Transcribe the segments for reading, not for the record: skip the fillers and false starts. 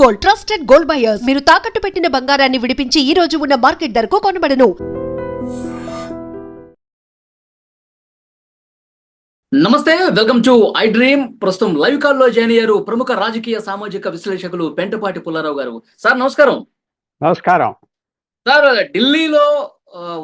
Gold, trusted gold buyers. మీరు తాకట్టు పెట్టిన బంగారాన్ని విడిపించి ఈ రోజు ఉన్న మార్కెట్ ధరకు కొనబడను. నమస్తే, వెల్కమ్ టు ఐ డ్రీమ్. ప్రస్తుతం లైవ్ కాల్ లో జాయిన్ అయ్యారు ప్రముఖ రాజకీయ సామాజిక విశ్లేషకులు పెంటపాటి పుల్లారావు గారు. సార్ నమస్కారం. నమస్కారం సార్, ఢిల్లీలో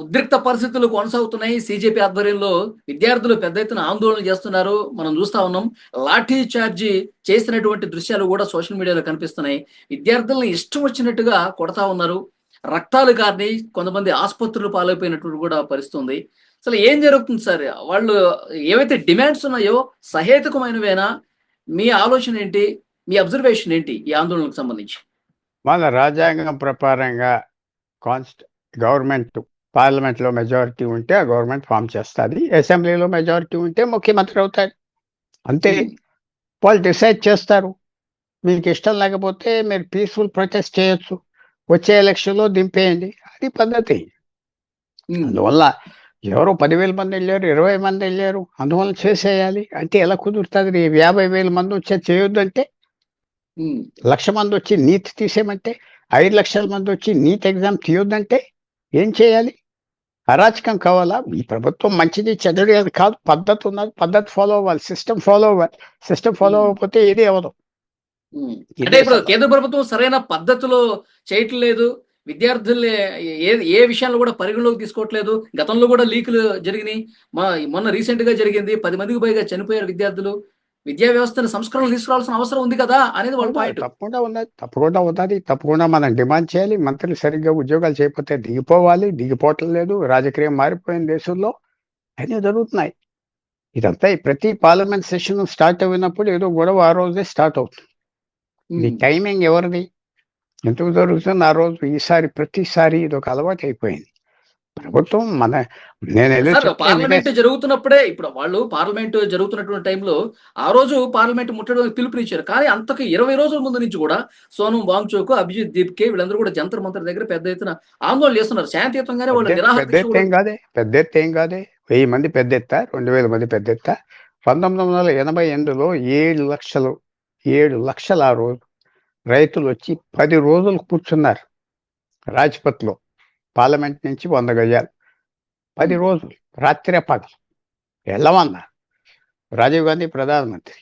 ఉద్రిక్త పరిస్థితులు కొనసాగుతున్నాయి. సిజేపీ ఆధ్వర్యంలో విద్యార్థులు పెద్ద ఎత్తున ఆందోళన చేస్తున్నారు. మనం చూస్తా ఉన్నాం. లాఠీ చార్జీ చేసినటువంటి దృశ్యాలు కూడా సోషల్ మీడియాలో కనిపిస్తున్నాయి. విద్యార్థులను ఇష్టం వచ్చినట్టుగా కొడతా ఉన్నారు. రక్తాలు కారిని, కొంతమంది ఆసుపత్రులు పాలైపోయినట్టు కూడా పరిస్థితుంది. అసలు ఏం జరుగుతుంది సార్? వాళ్ళు ఏవైతే డిమాండ్స్ ఉన్నాయో సహేతుకమైనవేనా? మీ ఆలోచన ఏంటి? మీ అబ్జర్వేషన్ ఏంటి ఈ ఆందోళనకు సంబంధించి? మన రాజ్యాంగం ప్రకారంగా గవర్నమెంట్ పార్లమెంట్లో మెజారిటీ ఉంటే ఆ గవర్నమెంట్ ఫామ్ చేస్తుంది. అసెంబ్లీలో మెజారిటీ ఉంటే ముఖ్యమంత్రి అవుతాడు. అంతే. వాళ్ళు డిసైడ్ చేస్తారు. మీకు ఇష్టం లేకపోతే మీరు పీస్ఫుల్ ప్రొటెస్ట్ చేయొచ్చు, వచ్చే ఎలక్షన్లో దింపేయండి. అది పద్ధతి. అందువల్ల ఎవరో 10,000 మంది వెళ్ళారు, 20 మంది వెళ్ళారు, అందువల్ల చేసేయాలి అంటే ఎలా కుదురుతుంది? 50,000 మంది వచ్చే చేయొద్దంటే, 1,00,000 మంది వచ్చి నీట్ తీసేయమంటే, 5 లక్షల మంది వచ్చి నీట్ ఎగ్జామ్ తీయొద్దంటే ఏం చేయాలి? అరాచకం కావాలా? ఈ ప్రభుత్వం మంచిది చెడ్డది అది కాదు, పద్ధతి ఉన్నది, పద్ధతి ఫాలో అవ్వాలి, సిస్టమ్ ఫాలో అవ్వాలి. సిస్టమ్ ఫాలో అవ్వకపోతే ఇది అవ్వదు. అంటే ఇప్పుడు కేంద్ర ప్రభుత్వం సరైన పద్ధతిలో చేయట్లేదు. విద్యార్థుల్ని ఏ విషయాల్లో కూడా పరిగణలోకి తీసుకోవట్లేదు. గతంలో కూడా లీకులు జరిగినాయి. మొన్న రీసెంట్ గా జరిగింది. 10 మందికి పైగా చనిపోయారు విద్యార్థులు. విద్యా వ్యవస్థను సంస్కరణలు తీసుకురావాల్సిన అవసరం ఉంది కదా అనేది వాళ్ళ పాయింట్. తప్పకుండా ఉన్నది. తప్పకుండా మనం డిమాండ్ చేయాలి. మంత్రులు సరిగ్గా ఉద్యోగాలు చేయకపోతే దిగిపోవాలి. దిగిపోవటం లేదు. రాజకీయం మారిపోయిన దేశంలో అన్నీ జరుగుతున్నాయి. ఇదంతా ప్రతి పార్లమెంట్ సెషన్ స్టార్ట్ అయినప్పుడు ఏదో గొడవ ఆ రోజే స్టార్ట్ అవుతుంది. ఈ టైమింగ్ ఎవరిది? ఎందుకు జరుగుతుంది ఆ రోజు? ప్రతిసారి ఇది ఒక అలవాటు అయిపోయింది. ప్రభుత్వం పార్లమెంట్ జరుగుతున్నప్పుడే, ఇప్పుడు వాళ్ళు పార్లమెంట్ జరుగుతున్నటువంటి టైంలో ఆ రోజు పార్లమెంట్ ముట్టడానికి పిలుపునిచ్చారు. కానీ అంతకు 20 రోజుల ముందు నుంచి కూడా సోనం వాంగ్చోక్, అభిజిత్ దీప్కే వీళ్ళందరూ కూడా జంతర్ మంతర్ దగ్గర పెద్ద ఎత్తున ఆందోళన చేస్తున్నారు. శాంతియుతంగానే వాళ్ళు పెద్ద ఎత్తు ఏం కాదే. 1000 మంది పెద్ద ఎత్త, 2000 మంది పెద్ద ఎత్త. 1988లో 7 లక్షలు ఆ రోజు రైతులు వచ్చి 10 రోజులు కూర్చున్నారు రాజ్పథ్లో. పార్లమెంట్ నుంచి 100 గజాలు 10 రోజులు రాత్రే పగలు వెళ్ళమన్నారు. రాజీవ్ గాంధీ ప్రధానమంత్రి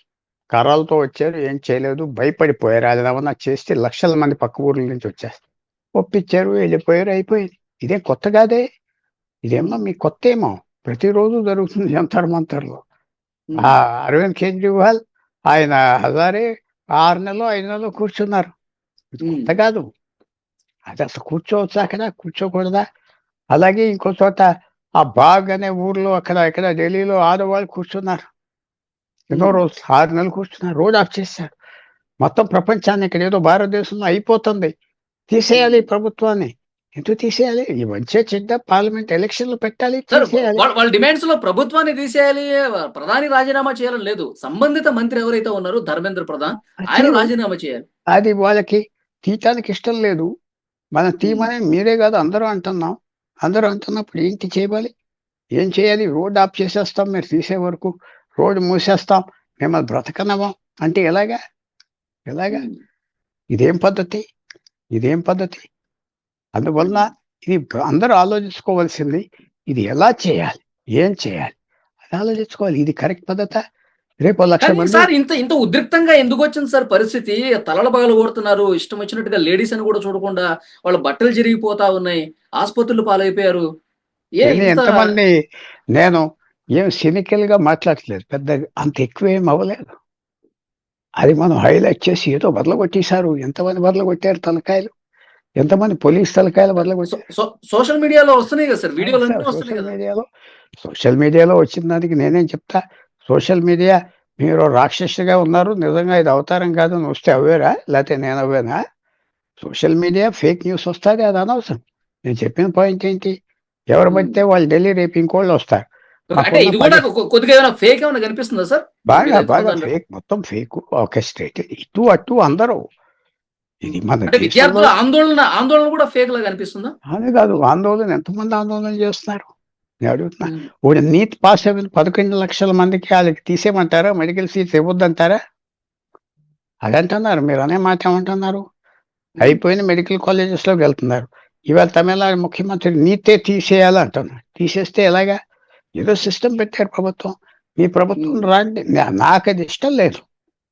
కర్రలతో వచ్చారు, ఏం చేయలేదు, భయపడిపోయారు. అది ఏమన్నా చేస్తే లక్షల మంది పక్క ఊర్ల నుంచి వచ్చేస్తారు. ఒప్పించారు, వెళ్ళిపోయారు, అయిపోయింది. ఇదేం కొత్త కాదే. ఇదేమో మీ కొత్త ఏమో ప్రతిరోజు జరుగుతుంది జంతర్ మంతర్లో. అరవింద్ కేజ్రీవాల్, ఆయన హజారే 6 నెలలు 5 నెలలు కూర్చున్నారు. కొత్త కాదు. అది అసలు కూర్చోవచ్చా అక్కడ, కూర్చోకూడదా? అలాగే ఇంకో చోట ఆ బాగ్ అనే ఊర్లో అక్కడ ఢిల్లీలో ఆడవాళ్ళు కూర్చున్నారు. ఎన్నో రోజులు 6 నెలలు కూర్చున్నారు. రోడ్ ఆఫ్ చేశారు. మొత్తం ప్రపంచాన్ని ఇక్కడ ఏదో భారతదేశంలో అయిపోతుంది, తీసేయాలి ప్రభుత్వాన్ని. ఎందుకు తీసేయాలి? ఈ వచ్చే చెడ్డ పార్లమెంట్ ఎలక్షన్లు పెట్టాలి, తీసేయాలి. వాళ్ళ డిమాండ్స్ లో ప్రభుత్వాన్ని తీసేయాలి, ప్రధాని రాజీనామా చేయాలని లేదు. సంబంధిత మంత్రి ఎవరైతే ఉన్నారో ధర్మేంద్ర ప్రధాన్, ఆయన రాజీనామా చేయాలి. అది వాళ్ళకి తీయటానికి ఇష్టం లేదు. మనం తీయమని మీరే కాదు అందరూ అంటున్నాం. అందరూ అంటున్నప్పుడు ఏంటి చేయాలి? ఏం చేయాలి? రోడ్ ఆఫ్ చేసేస్తాం, మీరు తీసే వరకు రోడ్డు మూసేస్తాం, మిమ్మల్ని బ్రతకనవం అంటే ఎలాగా? ఇదేం పద్ధతి? అందువల్ల ఇది అందరూ ఆలోచించుకోవాల్సింది. ఇది ఎలా చేయాలి, ఏం చేయాలి అది ఆలోచించుకోవాలి. ఇది కరెక్ట్ పద్ధత? రేపు 1,00,000 మంది సార్ ఇంత ఉద్రిక్తంగా ఎందుకు వచ్చింది సార్ పరిస్థితి? తలల పగలు కొడుతున్నారు, ఇష్టం వచ్చినట్టుగా. లేడీస్ అని కూడా చూడకుండా వాళ్ళ బట్టలు జరిగిపోతా ఉన్నాయి, ఆసుపత్రులు పాలైపోయారు. ఎంతమంది? నేను ఏం సినికల్ గా మాట్లాడలేదు, పెద్ద అంత ఎక్కువ ఏం అవ్వలేదు. అది మనం హైలైట్ చేసి ఏదో బదలగొట్టేశారు. ఎంతమంది బదలగొట్టారు తలకాయలు? ఎంతమంది పోలీస్ తలకాయలు బదలగొట్టారు? సోషల్ మీడియాలో వస్తున్నాయి కదా సార్ వీడియోలు. సోషల్ మీడియాలో వచ్చిన దానికి నేనేం చెప్తా? సోషల్ మీడియా మీరు రాక్షసుగా ఉన్నారు, నిజంగా ఇది అవతారం కాదు అని వస్తే అవ్వేరా, లేకపోతే నేను అవ్వేనా? సోషల్ మీడియా ఫేక్ న్యూస్ వస్తుంది, అది అనవసరం. నేను చెప్పిన పాయింట్ ఏంటి? ఎవరు పడితే వాళ్ళు ఢిల్లీ రేపు ఇంకోళ్ళు వస్తారు. బాగా ఫేక్, మొత్తం ఫేక్, ఆర్కెస్ట్రేట్, ఇటు అటు అందరూ. ఇది మన విద్యార్థుల ఆందోళన కూడా ఫేక్ లాగా అనిపిస్తుందా? అదే కాదు, ఆందోళన ఎంతమంది ఆందోళన చేస్తున్నారు నేను అడుగుతున్నా. నీట్ పాస్ అయిన 11 లక్షల మందికి వాళ్ళకి తీసేయమంటారా? Medical seats ఇవ్వద్దంటారా? అదంటున్నారు. మీరు అనే మాట ఏమంటున్నారు? అయిపోయిన మెడికల్ కాలేజెస్లోకి వెళ్తున్నారు. ఇవాళ తమిళనాడు ముఖ్యమంత్రి నీటే తీసేయాలంటున్నాడు. తీసేస్తే ఎలాగా? ఏదో సిస్టమ్ పెట్టారు ప్రభుత్వం. మీ ప్రభుత్వం రాండి. నాకు అది ఇష్టం లేదు.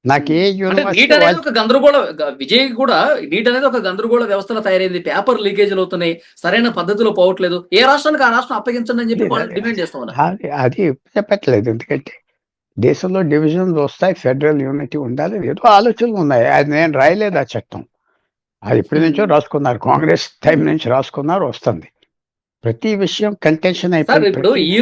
నాకు ఏ అంటే యూనివర్సిటీ నీట్ అనేది ఒక గందరగోళ విజయ్ కూడా నీట్ అనేది ఒక గందరగోళ వ్యవస్థలో తయారైంది. పేపర్ లీకేజీలు అవుతున్నాయి, సరైన పద్ధతిలో పోవట్లేదు. ఏ రాష్ట్రానికి ఆ రాష్ట్రం అప్పగించండి అని చెప్పి వాళ్ళు డిమాండ్ చేస్తా ఉన్నారు. అది చెప్పట్లేదు. ఎందుకంటే దేశంలో డివిజన్స్ వస్తాయి, ఫెడరల్ యూనిటీ ఉండాలి, ఏదో ఆలోచనలు ఉన్నాయి. అది నేను రాయలేదు ఆ చట్టం. అది ఇప్పటి నుంచో రాసుకున్నారు, కాంగ్రెస్ టైం నుంచి రాసుకున్నారు, వస్తుంది. ప్రతి విషయం కంటెన్షన్ సార్ అయిపోయింది. ఇప్పుడు ఈ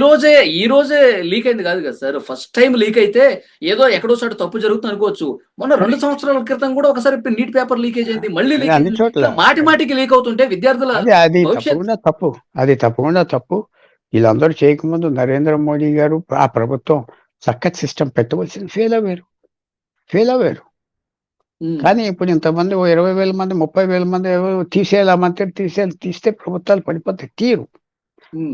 రోజే లీక్ అయింది కాదు కదా సార్. ఫస్ట్ టైం లీక్ అయితే ఏదో ఎక్కడో చోట తప్పు జరుగుతుంది అనుకోవచ్చు. మొన్న 2 సంవత్సరాల క్రితం కూడా ఒకసారి నీట్ పేపర్ లీకేజ్ అయింది, మళ్ళీ లీక్ అన్ని అయింది. చోట్ల మాటి మాటికి లీక్ అవుతుంటే విద్యార్థుల అది భవిష్యత్ తప్పకుండా తప్పు. అది తప్పకుండా తప్పు. వీళ్ళందరూ చేయకముందు నరేంద్ర మోడీ గారు, ఆ ప్రభుత్వం చక్కటి సిస్టమ్ పెట్టవలసింది. ఫెయిల్ అవ్వారు. కానీ ఇప్పుడు ఇంతమంది 20,000 మంది 30,000 మంది తీసేయాలంటే తీస్తే ప్రభుత్వాలు పడిపోతాయి. తీరు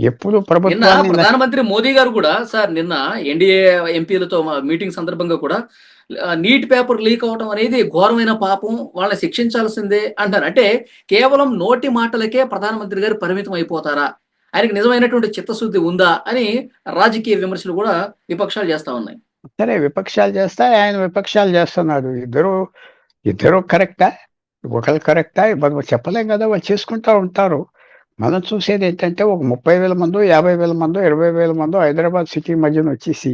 ఎప్పుడు నిన్న ప్రభుత్వాన్ని ప్రధానమంత్రి మోదీ గారు కూడా సార్ నిన్న ఎన్డీఏ ఎంపీలతో మీటింగ్ సందర్భంగా కూడా నీట్ పేపర్ లీక్ అవడం అనేది ఘోరమైన పాపం, వాళ్ళని శిక్షించాల్సిందే అంటారు. అంటే కేవలం నోటి మాటలకే ప్రధానమంత్రి గారు పరిమితం అయిపోతారా? ఆయనకి నిజమైనటువంటి చిత్తశుద్ధి ఉందా అని రాజకీయ విమర్శలు కూడా విపక్షాలు చేస్తా ఉన్నాయి. సరే విపక్షాలు చేస్తాయి, ఆయన విపక్షాలు చేస్తున్నాడు. ఇద్దరు కరెక్టా? ఒకళ్ళు కరెక్టా? మనం చెప్పలేం కదా, వాళ్ళు చేసుకుంటా ఉంటారు. మనం చూసేది ఏంటంటే ఒక 30,000 మందో 50,000 మందో 20,000 మందో హైదరాబాద్ సిటీ మధ్యన వచ్చేసి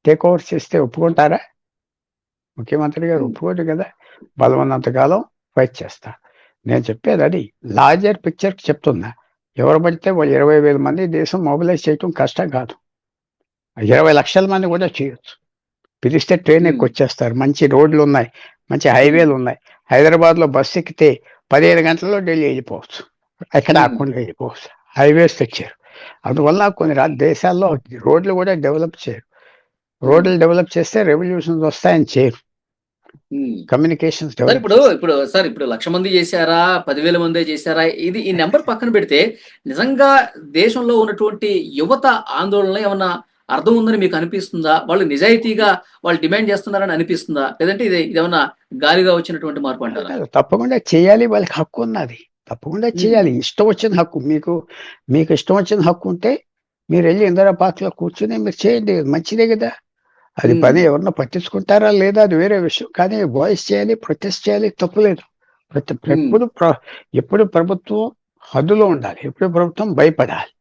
టేక్ ఓవర్ చేస్తే ఒప్పుకుంటారా? ముఖ్యమంత్రి గారు ఒప్పుకోడు కదా. బలమైనంతకాలం ఫైట్ చేస్తా. నేను చెప్పేది అది లార్జర్ పిక్చర్ చెప్తున్నా. ఎవరు పడితే వాళ్ళు 20,000 మంది దేశం మొబిలైజ్ చేయటం కష్టం కాదు. 20 లక్షల మంది కూడా చేయొచ్చు. పిలిస్తే ట్రైన్ ఎక్కి వచ్చేస్తారు. మంచి రోడ్లు ఉన్నాయి, మంచి హైవేలు ఉన్నాయి. హైదరాబాద్లో బస్సు ఎక్కితే 15 గంటల్లో ఢిల్లీ వెళ్ళిపోవచ్చు, ఎక్కడ ఆకుండా వెళ్ళిపోవచ్చు. హైవేస్ తెచ్చారు. అందువల్ల కొన్ని దేశాల్లో రోడ్లు కూడా డెవలప్ చేయరు. రోడ్లు డెవలప్ చేస్తే రెవల్యూషన్స్ వస్తాయని చేయరు. కమ్యూనికేషన్స్ డెవలప్ ఇప్పుడు 1,00,000 మంది చేశారా, 10,000 మందే చేశారా, ఈ నెంబర్ పక్కన పెడితే నిజంగా దేశంలో ఉన్నటువంటి యువత ఆందోళన ఏమన్నా అర్థం ఉందని మీకు అనిపిస్తుందా? వాళ్ళు నిజాయితీగా వాళ్ళు డిమాండ్ చేస్తున్నారని అనిపిస్తుందా? లేదంటే ఇదేమన్నా గాలిగా వచ్చినటువంటి మార్పు అంటారా? తప్పకుండా చేయాలి, వాళ్ళకి హక్కు ఉన్నది. తప్పకుండా చేయాలి. ఇష్టం వచ్చిన హక్కు. మీకు ఇష్టం వచ్చిన హక్కు ఉంటే మీరు వెళ్ళి ఇందిరా పార్క్లో కూర్చుని మీరు చేయండి, మంచిదే కదా. అది పని ఎవరన్నా పట్టించుకుంటారా లేదా అది వేరే విషయం. కానీ వాయిస్ చేయాలి, ప్రొటెస్ట్ చేయాలి, తప్పులేదు. ఎప్పుడు ప్రభుత్వం హద్దులో ఉండాలి, ఎప్పుడు ప్రభుత్వం భయపడాలి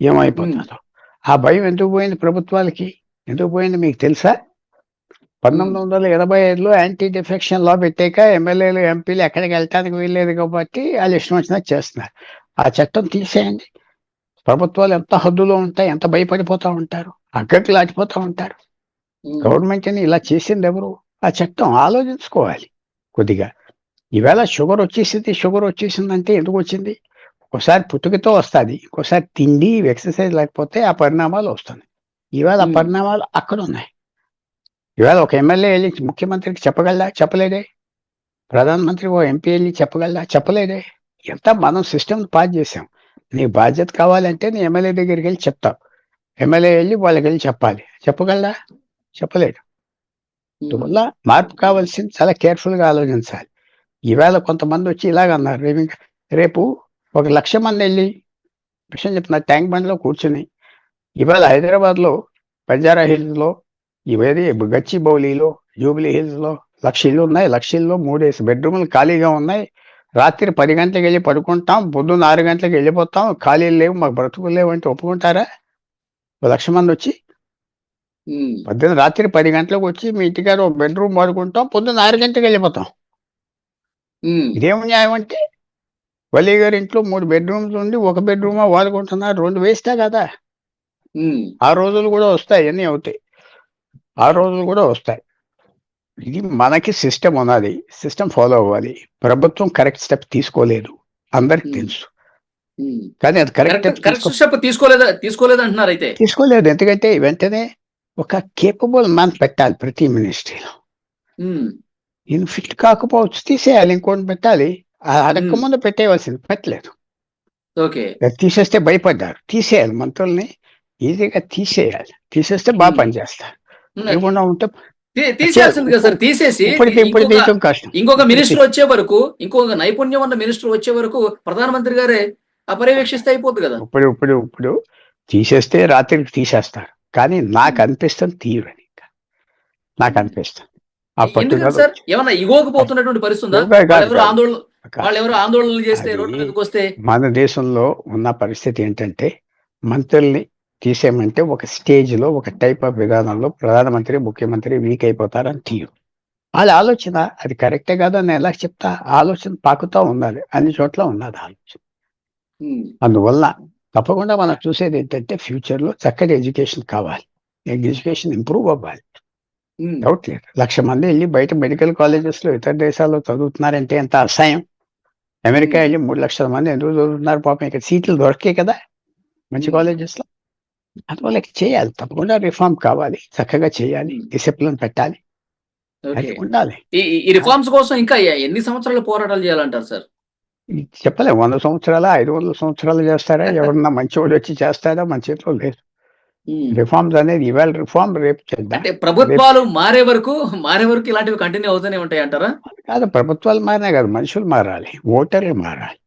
ఏమైపోతుందో. ఆ భయం ఎందుకు పోయింది ప్రభుత్వాలకి? ఎందుకు పోయింది మీకు తెలుసా? 1985లో యాంటీ డిఫెక్షన్ లా పెట్టాక ఎమ్మెల్యేలు ఎంపీలు ఎక్కడికి వెళ్ళటానికి వీల్లేదు కాబట్టి వాళ్ళు ఇష్టం వచ్చినట్టు చేస్తున్నారు. ఆ చట్టం తీసేయండి. ప్రభుత్వాలు ఎంత హద్దులో ఉంటాయి, ఎంత భయపడిపోతూ ఉంటారు, అగ్గట్లు ఆడిపోతూ ఉంటారు. గవర్నమెంట్ని ఇలా చేసింది ఎవరు? ఆ చట్టం ఆలోచించుకోవాలి కొద్దిగా. ఈవేళ షుగర్ వచ్చేసిందంటే ఎందుకు వచ్చింది? ఒకసారి పుట్టుకతో వస్తుంది, ఇంకోసారి తిండి ఎక్సర్సైజ్ లేకపోతే ఆ పరిణామాలు వస్తున్నాయి. ఈవేళ ఆ పరిణామాలు అక్కడ ఉన్నాయి. ఈవేళ ఒక ఎమ్మెల్యే వెళ్ళి ముఖ్యమంత్రికి చెప్పగలరా? చెప్పలేదే. ప్రధానమంత్రి ఓ ఎంపీ వెళ్ళి చెప్పగలరా? చెప్పలేదే. ఎంత మనం సిస్టమ్ పాస్ చేసాం. నీ బాధ్యత కావాలంటే నీ ఎమ్మెల్యే దగ్గరికి వెళ్ళి చెప్తావు. ఎమ్మెల్యే వెళ్ళి వాళ్ళకి వెళ్ళి చెప్పాలి. చెప్పగలరా? చెప్పలేడు. అందువల్ల మార్పు కావాల్సింది చాలా కేర్ఫుల్గా ఆలోచించాలి. ఈవేళ కొంతమంది వచ్చి ఇలాగన్నారు, రేపు 1,00,000 మంది వెళ్ళి విషయం చెప్తున్నారు ట్యాంక్ బండ్లో కూర్చుని. ఇవాళ హైదరాబాద్లో బంజారా హిల్స్లో, ఇవేది గచ్చిబౌలిలో, జూబ్లీ హిల్స్లో 1,00,000 ఇళ్ళు ఉన్నాయి. 1,00,000 ఇళ్ళు 3 బెడ్రూములు ఖాళీగా ఉన్నాయి. రాత్రి 10 గంటలకు వెళ్ళి పడుకుంటాం, పొద్దున్న 6 గంటలకు వెళ్ళిపోతాం, ఖాళీలు లేవు, మాకు బ్రతుకులు లేవు అంటే ఒప్పుకుంటారా? 1,00,000 మంది వచ్చి రాత్రి 10 గంటలకు వచ్చి మీ ఇంటికాడ ఒక బెడ్రూమ్ వాడుకుంటాం, పొద్దున్న 6 గంటలకు వెళ్ళిపోతాం. ఇదేం న్యాయం అంటే? వల్లి గారి ఇంట్లో 3 బెడ్రూమ్స్ ఉండి 1 బెడ్రూమ్ వాడుకుంటున్నారు, 2 వేస్టా కదా. ఆ రోజులు కూడా వస్తాయి, అన్నీ అవుతాయి, ఆ రోజులు కూడా వస్తాయి. ఇది మనకి సిస్టమ్ ఉన్నది, సిస్టమ్ ఫాలో అవ్వాలి. ప్రభుత్వం కరెక్ట్ స్టెప్ తీసుకోలేదు, అందరికి తెలుసు. కానీ అది కరెక్ట్ స్టెప్ తీసుకోలేదు అంటున్నారు. అయితే తీసుకోలేదు. ఎందుకంటే వెంటనే ఒక కేపబుల్ మ్యాన్ పెట్టాలి ప్రతి మినిస్ట్రీలో. ఫిట్ కాకపోవచ్చు, తీసేయాలి, ఇంకోటి పెట్టాలి. అడక్క ముందు పెట్టేయవలసింది, పెట్టలేదు. తీసేస్తే భయపడ్డారు. తీసేయాలి, మంత్రుల్ని ఈజీగా తీసేయాలి. తీసేస్తే బాగా పనిచేస్తారు. లేకుండా ఉంటే తీసేయాల్సింది కదా సార్, తీసేసి ఇప్పుడు తీయటం కష్టం. ఇంకొక మినిస్టర్ వచ్చే వరకు, ఇంకొక నైపుణ్యం ఉన్న మినిస్టర్ వచ్చే వరకు ప్రధానమంత్రి గారే పర్యవేక్షిస్తే అయిపోద్ది కదా. ఇప్పుడు తీసేస్తే రాత్రికి తీసేస్తారు, కానీ నాకు అనిపిస్తుంది తీయరని. నాకు అనిపిస్తుంది ఆ ఎందుకని పట్టుదల సార్? ఏమన్నా ఇగోకి పోతున్నటువంటి పరిస్థితి ఉందా? వాళ్ళు ఎవరు ఆందోళనలు చేస్తే అది రోడ్డు మీదకి వస్తే? మన దేశంలో ఉన్న పరిస్థితి ఏంటంటే, మంత్రుల్ని తీసేయమంటే ఒక స్టేజ్ లో ఒక టైప్ ఆఫ్ విధానంలో ప్రధానమంత్రి ముఖ్యమంత్రి వీక్ అయిపోతారని తీయరు. వాళ్ళ ఆలోచన అది కరెక్టే కాదని నేను ఎలా చెప్తా? ఆలోచన పాకుతా ఉండాలి, అన్ని చోట్ల ఉన్నది ఆలోచన. అందువల్ల తప్పకుండా మనం చూసేది ఏంటంటే, ఫ్యూచర్ లో చక్కటి ఎడ్యుకేషన్ కావాలి, ఎడ్యుకేషన్ ఇంప్రూవ్ అవ్వాలి. డౌట్ లేదు. 1,00,000 మంది వెళ్ళి బయట మెడికల్ కాలేజెస్ లో ఇతర దేశాల్లో చదువుతున్నారంటే ఎంత అసహ్యం. అమెరికా వెళ్ళి 3,00,000 మంది ఎందుకు చదువుతున్నారు పాపం? ఇక్కడ సీట్లు దొరికాయి కదా మంచి కాలేజెస్ లో. అందువల్ల చేయాలి, తప్పకుండా రిఫార్మ్ కావాలి, చక్కగా చేయాలి, డిసిప్లిన్ పెట్టాలి, అది ఉండాలి. ఈ రిఫార్మ్స్ కోసం ఇంకా ఎన్ని సంవత్సరాలు పోరాటాలు చేయాలంటారు సార్? చెప్పలేం, 100 సంవత్సరాల 500 సంవత్సరాలు చేస్తారా? ఎవరన్నా మంచివాడు వచ్చి చేస్తారా? మన చేతిలో లేదు. రిఫార్మ్స్ అనేది ఇవాళ రిఫార్మ్ రేపు చేద్దాం. అంటే ప్రభుత్వాలు మారే వరకు ఇలాంటివి కంటిన్యూ అవుతూనే ఉంటాయి అంటారా? కాదు, ప్రభుత్వాలు మారినా కాదు, మనుషులు మారాలి, ఓటర్లు మారాలి.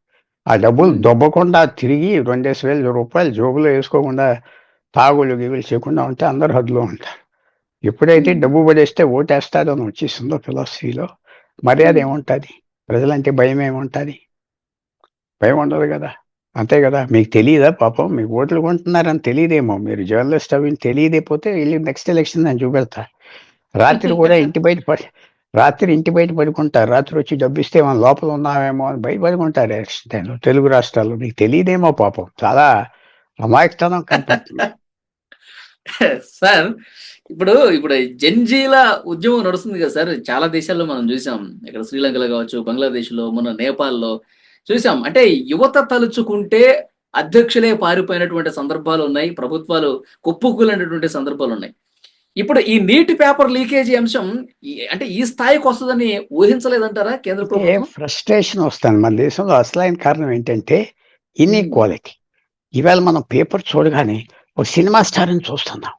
ఆ డబ్బులు దొబ్బకుండా తిరిగి 2,000 రూపాయలు జోబులో వేసుకోకుండా తాగులు గిగులు చేయకుండా ఉంటే అందరు హద్దులో ఉంటారు. ఎప్పుడైతే డబ్బు పడేస్తే ఓటేస్తారో అని వచ్చేసిందో ఫిలాసఫీలో, మర్యాద ఏముంటుంది? ప్రజలంటే భయం ఏముంటుంది? భయం ఉండదు కదా. అంతే కదా. మీకు తెలియదా పాపం? మీకు ఓట్లు కొంటున్నారని తెలియదేమో, మీరు జర్నలిస్ట్ అవి తెలియదేపోతే వెళ్ళి నెక్స్ట్ ఎలక్షన్ నేను చూపెడతా. రాత్రి కూడా ఇంటి బయట పడుకుంటారు. రాత్రి వచ్చి డబ్బు ఇస్తే మనం లోపల ఉన్నామేమో అని బయట పడుకుంటారు ఎలక్షన్ టైంలో తెలుగు రాష్ట్రాల్లో. మీకు తెలియదేమో పాపం, చాలా అమాయకతనం కనపడుతుంది. సార్ ఇప్పుడు జంజీల ఉద్యమం నడుస్తుంది కదా సార్, చాలా దేశాల్లో మనం చూసాం. ఇక్కడ శ్రీలంకలో కావచ్చు, బంగ్లాదేశ్ లో, మన నేపాల్లో చూసాం. అంటే యువత తలుచుకుంటే అధ్యక్షులే పారిపోయినటువంటి సందర్భాలు ఉన్నాయి, ప్రభుత్వాలు కుప్పకూలినటువంటి సందర్భాలు ఉన్నాయి. ఇప్పుడు ఈ నీటి పేపర్ లీకేజీ అంశం అంటే ఈ స్థాయికి వస్తుందని ఊహించలేదంటారా కేంద్ర ప్రభుత్వం? ఫ్రస్ట్రేషన్ వస్తాను. మన దేశంలో అసలైన కారణం ఏంటంటే ఇన్ఈక్వాలిటీ. ఈవేళ మనం పేపర్ చూడగానే ఒక సినిమా స్టార్ని చూస్తున్నాం,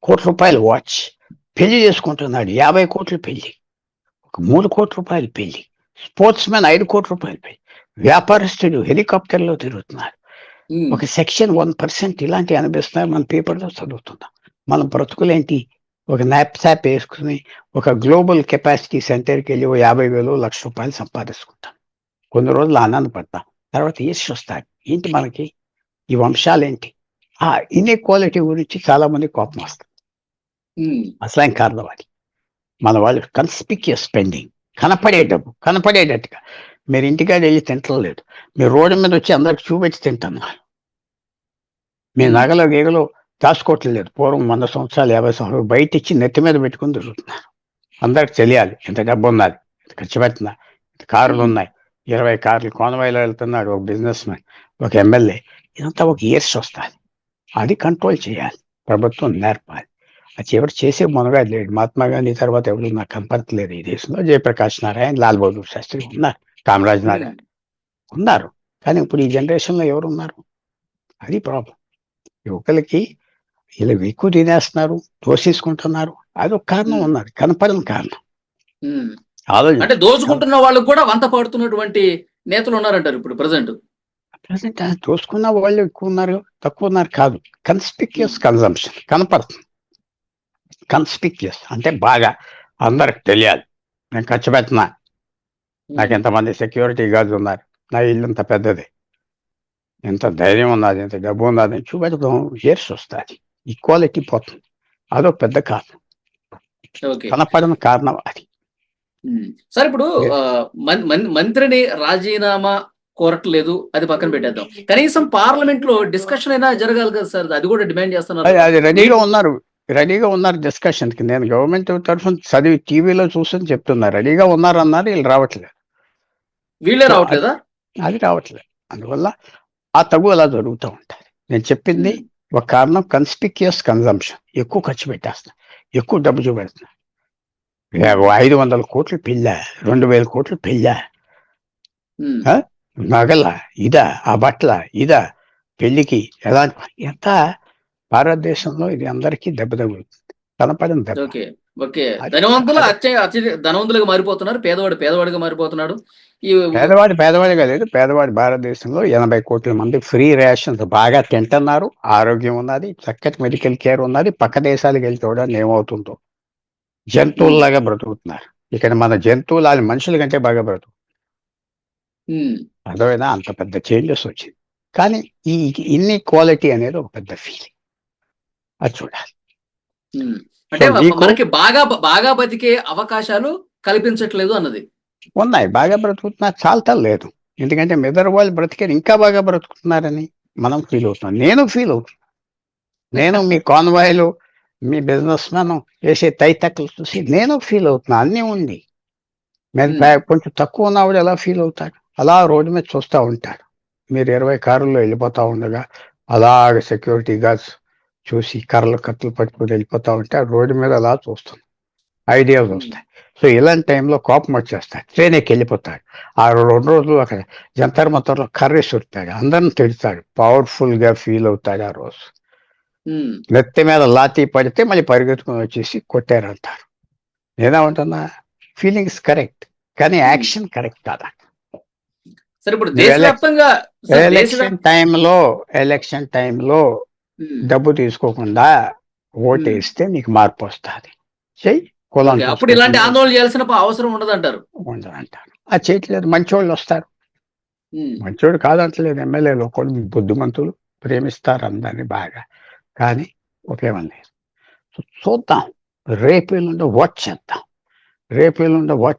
₹1,00,00,000 వాచ్, పెళ్లి చేసుకుంటున్నాడు, 50 కోట్ల పెళ్లి, ఒక 3 కోట్ల రూపాయలు పెళ్లి, స్పోర్ట్స్ మ్యాన్ 5 కోట్ల రూపాయలు పెళ్లి, వ్యాపారస్తుడు హెలికాప్టర్లో తిరుగుతున్నారు, ఒక సెక్షన్ 1% ఇలాంటివి అనిపిస్తున్నారు. మన పేపర్లో చదువుతున్నాం. మన బ్రతుకులేంటి? ఒక నాప్సాప్ వేసుకుని ఒక గ్లోబల్ కెపాసిటీ సెంటర్కి వెళ్ళి 50,000 ₹1,00,000 సంపాదించుకుంటాం. కొన్ని రోజులు ఆనందపడతాం, తర్వాత ఈర్ష్య వస్తాయి. ఏంటి మనకి ఈ వంశాలేంటి? ఆ ఇన్ఈక్వాలిటీ గురించి చాలా మంది కోపం వస్తుంది. అసలైన కారణం అది. మన వాళ్ళు కన్స్పిక్యూస్ స్పెండింగ్, కనపడే డబ్బు కనపడేటట్టుగా. మీరు ఇంటికాడ వెళ్ళి తింటలేదు, మీరు రోడ్డు మీద వచ్చి అందరికి చూపెట్టి తింటున్నారు. మీ నగలో గేగలో దాచుకోవట్లేదు. పూర్వం 100 సంవత్సరాలు 50 సంవత్సరాలు బయట ఇచ్చి నెత్తి మీద పెట్టుకుని తిరుగుతున్నారు. అందరికి తెలియాలి ఎంత డబ్బు ఉన్నది, ఎంత ఖర్చు పెడుతున్నా, ఎంత కార్లు ఉన్నాయి, 20 కార్లు కోనవాయిలో వెళ్తున్నాడు ఒక బిజినెస్ మ్యాన్, ఒక ఎమ్మెల్యే. ఇదంతా ఒక ఇయర్స్ వస్తుంది. అది కంట్రోల్ చేయాలి, ప్రభుత్వం నేర్పాలి. అది చివరి చేసే మునగాడు లేడు. మహాత్మా గాంధీ తర్వాత ఎవరు నాకు కనపడట్లేదు ఈ దేశంలో. జయప్రకాష్ నారాయణ, లాల్ బహదూర్ శాస్త్రి ఉన్నారు, కామరాజ్ నారాయణ ఉన్నారు. కానీ ఇప్పుడు ఈ జనరేషన్లో ఎవరు ఉన్నారు? అది ప్రాబ్లం. యువకులకి ఇలా ఎక్కువ తినేస్తున్నారు, తోసేసుకుంటున్నారు. అదొక కారణం ఉన్నది, కనపడని కారణం. అంటే దోచుకుంటున్న వాళ్ళకు కూడా వంత పాడుతున్నటువంటి నేతలు ఉన్నారంటారు ఇప్పుడు ప్రజెంట్. దోసుకున్న వాళ్ళు ఎక్కువ ఉన్నారు, తక్కువ ఉన్నారు కాదు. కన్స్పిక్యూస్ కన్జంప్షన్ కనపడుతుంది. కన్స్పిక్యూస్ అంటే బాగా అందరికి తెలియాలి, నేను ఖర్చు పెడుతున్నా, నాకు ఎంతమంది సెక్యూరిటీ గార్డ్స్ ఉన్నారు, నా ఇల్లు ఇంత పెద్దది, ఎంత ధైర్యం ఉన్నది, ఎంత డబ్బు ఉన్నది చూపెడతాం. ఇయర్స్ వస్తుంది, ఈక్వాలిటీ పోతుంది. అదొక పెద్ద కారణం, కనపడని కారణం అది. సార్ ఇప్పుడు మంత్రిని రాజీనామా కోరట్లేదు, అది పక్కన పెట్టేద్దాం. కనీసం పార్లమెంట్ లో డిస్కషన్ అయినా జరగాలి కదా సార్, అది కూడా డిమాండ్ చేస్తున్నారు. అది రెడీగా ఉన్నారు డిస్కషన్ కి. నేను గవర్నమెంట్ తరఫున చదివి టీవీలో చూసి చెప్తున్నా, రెడీగా ఉన్నారు అన్నారు. వీళ్ళు రావట్లేదు, వీళ్ళే రావట్లేదా? అది రావట్లేదు. అందువల్ల ఆ తగు అలా జరుగుతూ ఉంటాయి. నేను చెప్పింది ఒక కారణం, కన్స్పిక్యూస్ కన్జంప్షన్. ఎక్కువ ఖర్చు పెట్టేస్తున్నా, ఎక్కువ డబ్బు చూపెడుతున్నా. 500 కోట్లు పెళ్ళ, 2,000 కోట్లు పెళ్ళ, నగల ఇదా, ఆ బట్టల ఇదా, పెళ్లికి ఎలాంటి. ఎంత భారతదేశంలో ఇది అందరికీ దెబ్బ తగులుతుంది, కనపడని దెబ్బ. ఓకే. అది ధనవంతులు అది అత్య ధనవంతులుగా మారిపోతున్నారు. పేదవాడు పేదవాడిగా మారిపోతున్నాడు. ఈ పేదవాడిగా లేదు. పేదవాడి భారతదేశంలో 80 కోట్ల మంది ఫ్రీ రేషన్స్ బాగా తింటున్నారు. ఆరోగ్యం ఉన్నది. చక్కటి మెడికల్ కేర్ ఉన్నది. పక్క దేశాలకు వెళ్ళి చూడండి ఏమవుతుందో. హ్మ్. జంతువుల్లాగా బ్రతుకుతున్నారు. ఇక్కడ మన జంతువులు అది మనుషుల కంటే బాగా బ్రతుకు. హ్మ్. అర్థమైనా అంత పెద్ద చేంజెస్ వచ్చింది. కానీ ఈ ఇన్ఈక్వాలిటీ అనేది ఒక పెద్ద ఫీలింగ్. అది చూడాలి. హ్మ్. సో అంటే నీకు మనకి బాగా బతికే అవకాశాలు కల్పించట్లేదు అన్నది. ఉన్నాయి. బాగా బ్రతుకుతున్నారు చాలతం లేదు. ఎందుకంటే మిగతా వాళ్ళు బ్రతికేది ఇంకా బాగా బ్రతుకుతున్నారని మనం ఫీల్ అవుతున్నాం. నేను ఫీల్ అవుతున్నాను. నేను మీ కాన్వాయ్లు, మీ బిజినెస్ మ్యాన్ వేసే తైతక్కలు చూసి నేను ఫీల్ అవుతున్నా. అన్నీ ఉంది. మీరు హ్మ్. కొంచెం తక్కువ ఉన్నవాడు ఎలా ఫీల్ అవుతాడు? అలా రోడ్డు మీద చూస్తూ ఉంటాడు. మీరు 20 కారుల్లో వెళ్ళిపోతా ఉండగా అలాగ సెక్యూరిటీ గార్డ్స్ చూసి కర్రలు కత్తులు పట్టుకుని వెళ్ళిపోతా ఉంటే ఆ రోడ్డు మీద అలా చూస్తాం. ఐడియాస్ హ్మ్. వస్తాయి. సో ఇలాంటి టైంలో కోపం వచ్చేస్తాడు. ట్రైన్ ఎక్కి వెళ్ళిపోతాడు. ఆ 2 రోజులు అక్కడ జంతర్ మంతర్లో కర్రేసి ఉడతాడు. అందరిని తిడతాడు. పవర్ఫుల్గా ఫీల్ అవుతాడు ఆ రోజు. హ్మ్. నెత్తి మీద లాఠీ పడితే మళ్ళీ పరిగెత్తుకుని వచ్చేసి కొట్టారంటారు. నేనేమంటున్నా ఫీలింగ్స్ కరెక్ట్. కానీ హ్మ్. యాక్షన్ కరెక్ట్ కాదా? సరే ఇప్పుడు నువ్వు దేశవ్యాప్తంగా ఎలక్షన్ టైంలో హ్మ్. డబ్బు తీసుకోకుండా హ్మ్. ఓటేస్తే నీకు మార్పు వస్తుంది. చెయ్యి. కులం ఓకే. అప్పుడు ఇలాంటి చూసుకోకుండా ఆందోళన చేయాల్సిన అవసరం ఉండదంటారు. ఉండదంటారు. అది చేయట్లేదు. మంచోళ్ళు వస్తారు. హ్మ్. మంచోడు కాదంటలేదు. ఎమ్మెల్యేలు కొన్ని బుద్ధిమంతులు ప్రేమిస్తారు అందరినీ బాగా. కానీ ఉపయోగం లేదు. చూద్దాం. రేపెల్లుండి ఓట్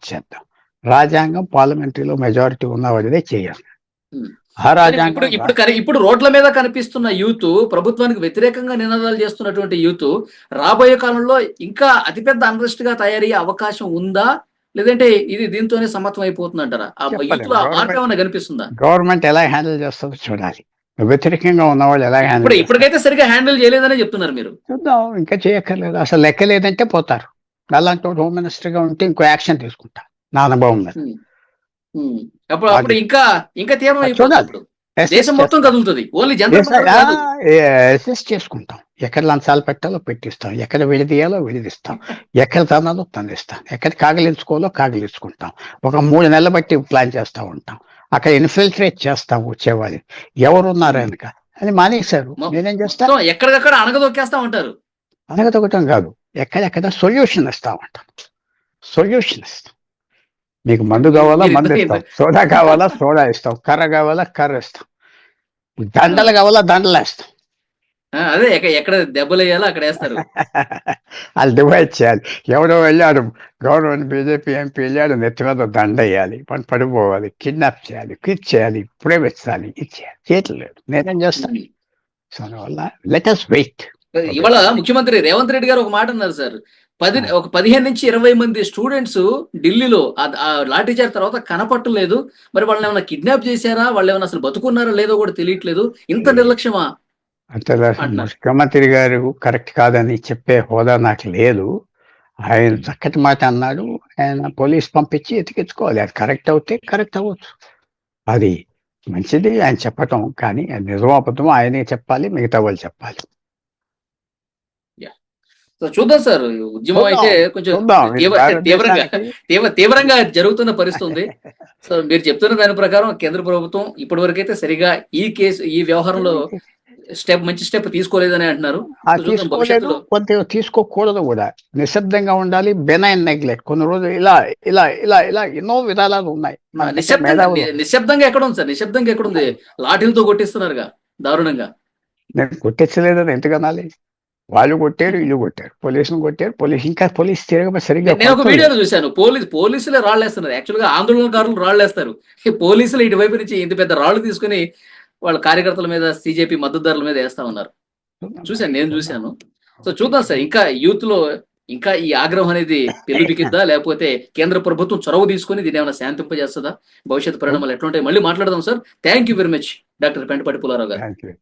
చేద్దాం. రాజ్యాంగం పార్లమెంటరీలో మెజారిటీ ఉన్నవాడిదే చేయాలి. హ్మ్. ఆ సరే ఇప్పుడు రాజ్యాంగం ఇప్పుడు ఇప్పుడు రోడ్ల మీద కనిపిస్తున్న యూత్, ప్రభుత్వానికి వ్యతిరేకంగా నినాదాలు చేస్తున్నటువంటి యూత్ రాబోయే కాలంలో ఇంకా అతిపెద్ద అన్రెస్ట్‌గా తయారయ్యే అవకాశం ఉందా? లేదంటే ఇది దీంతోనే సమ్మతం అయిపోతుందంటారా? ఆ చెప్పలేము. యూత్‌లో ఆ మార్పు ఏమన్నా కనిపిస్తుందా? గవర్నమెంట్ ఎలా హ్యాండిల్ చేస్తుందో చూడాలి. వ్యతిరేకంగా ఉన్నవాళ్ళు ఎలా హ్యాండిల్ చేస్తారు ఇప్పటికైతే సరిగ్గా హ్యాండిల్ చేయలేదనే చెప్తున్నారు మీరు. చూద్దాం. ఇంకా చేయక్కర్లేదు. అసలు లెక్క లేదంటే పోతారు. అలాంటి హోమ్ మినిస్టర్గా ఉంటే ఇంకో యాక్షన్ తీసుకుంటా నా అనుభవం మీద. హ్మ్. హ్మ్. అప్పుడు అప్పుడు అది ఇంకా తీవ్రం అది అయిపోద్ది చూడాలి. అప్పుడు. దేశం అసెస్ మొత్తం చేస్తా. కదులుతది. ఓన్లీ జంతర్ మంతర్ కాదు. అసెస్ చేసుకుంటాం. ఎక్కడ లంచాలు పెట్టాలో పెట్టిస్తాం. ఎక్కడ విడదీయాలో విడదీస్తాం. ఎక్కడ తనాలో తనిస్తాం. ఎక్కడ కాగలించుకోవాలో కాగలించుకుంటాం. ఒక 3 నెలలు బట్టి ప్లాన్ చేస్తూ ఉంటాం. అక్కడ ఇన్ఫిల్ట్రేట్ చేస్తాం వచ్చేవాళ్ళని. ఎవరున్నారు హ్మ్. వెనక అని మానేశారు. నేనేం చేస్తా మొత్తం ఎక్కడికక్కడ అణగదొక్కేస్తా ఉంటారు. అనగదొక్కటం కాదు. ఎక్కడెక్కడ సొల్యూషన్ ఇస్తామంటాం. సొల్యూషన్ ఇస్తాం. మీకు మందు మీరు కావాలా మీరు మందు ఇస్తాం. సోడా కావాలా సోడా ఇస్తాం. కర్ర కావాలా కర్ర ఇస్తాం. దండలు ఆ! కావాలా దండలేస్తాం. ఆ! అదే ఎక్కడ దెబ్బలేయాలో అక్కడేస్తారు. అది డివైడ్ చేయాలి. ఎవడో వెళ్ళాడు గవర్నమెంట్ బీజేపీ ఎంపీ వెళ్ళాడు నెత్తి మీద దండ వేయాలి. పడిపోవాలి. కిడ్నాప్ చేయాలి. క్విట్ చేయాలి. ప్రేమించాలి. ఇది చేయాలి. చేయట్లేదు. నేనేం చేస్తాను. హ్మ్. సో అందువల్ల లెట్ us వెయిట్. ఇవాళ ముఖ్యమంత్రి రేవంత్ రెడ్డి గారు ఒక మాట అన్నారు సార్. ఒక 15-20 మంది స్టూడెంట్స్ ఢిల్లీలో ఆ లాఠీ చార్జ్ తర్వాత కనపట్టలేదు. మరి వాళ్ళని ఏమైనా కిడ్నాప్ చేశారా? వాళ్ళేమైనా అసలు బతుకున్నారో లేదో కూడా తెలియట్లేదు. ఇంత నిర్లక్ష్యమా? అంటే అంటున్నారు. ముఖ్యమంత్రి గారు కరెక్ట్ కాదని చెప్పే హోదా నాకు లేదు. ఆయన చక్కటి మాట అన్నాడు. ఆయన పోలీస్ పంపించి ఎతికించుకోవాలి. అది కరెక్ట్ అవుతే కరెక్ట్ అవ్వచ్చు. అది మంచిది ఆయన చెప్పటం. కానీ అది నిజమో అబద్ధమో ఆయనే చెప్పాలి. మిగతా వాళ్ళు చెప్పాలి. యాహ్! సో చూద్దాం సార్. ఉద్యమం అయితే చూద్దాం. కొంచెం చూద్దాం. ఇది తీవ్రంగా భారతదేశానికి తీవ్రంగా జరుగుతున్న పరిస్థితి ఉంది. సో మీరు చెప్తున్న దాని ప్రకారం కేంద్ర ప్రభుత్వం ఇప్పటివరకైతే సరిగా ఈ వ్యవహారంలో మంచి స్టెప్ తీసుకోలేదని అంటున్నారు. సో చూద్దాం తీసుకోలేదు. భవిష్యత్తులో. కొద్దిగా తీసుకోకూడదు కూడా. నిశ్శబ్దంగా ఉండాలి. Benign neglect. కొన్ని రోజులు ఇలా ఇలా ఇలా ఇలా ఎన్నో విధాలు ఉన్నాయి. మనకంటే మేధావులు నిశ్శబ్దంగా ఎక్కడుంది సార్? నిశ్శబ్దంగా ఎక్కడుంది? లాఠీలతో కొట్టిస్తున్నారుగా దారుణంగా. నేను కొట్టించలేదని ఎందుకనాలి? వాళ్ళు కొట్టారు, వీళ్ళు కొట్టారు. పోలీసులు కొట్టారు. ఇంకా పోలీసు తిరగ సరిగ్గా నేను ఒక కొట్టలేదు. వీడియోలో చూశాను. పోలీసులే రాళ్ళేస్తున్నారు. యాక్చువల్‌గా ఆందోళనకారులు రాళ్ళేస్తారు. ఈ పోలీసులు ఇటువైపు నుంచి ఇంత పెద్ద రాళ్ళు తీసుకొని వాళ్ళ కార్యకర్తల మీద, సీజేపీ మద్దతుదారుల మీద ఏస్తా ఉన్నారు. నేను చూద్దాం. చూశాను. సో చూద్దాం సార్. ఇంకా యూత్‌లో ఇంకా ఈ ఆగ్రహం అనేది పెల్లుబికిద్దా? లేకపోతే కేంద్ర ప్రభుత్వం చొరవ తీసుకొని దీన్నేమైనా శాంతింపజేస్తదా? భవిష్యత్తు పరిణామాలు ఎట్లుంటాయి? మళ్ళీ మాట్లాడదాం sir. Thank you very much doctor Pentapati Pullarao గారు. Thank you.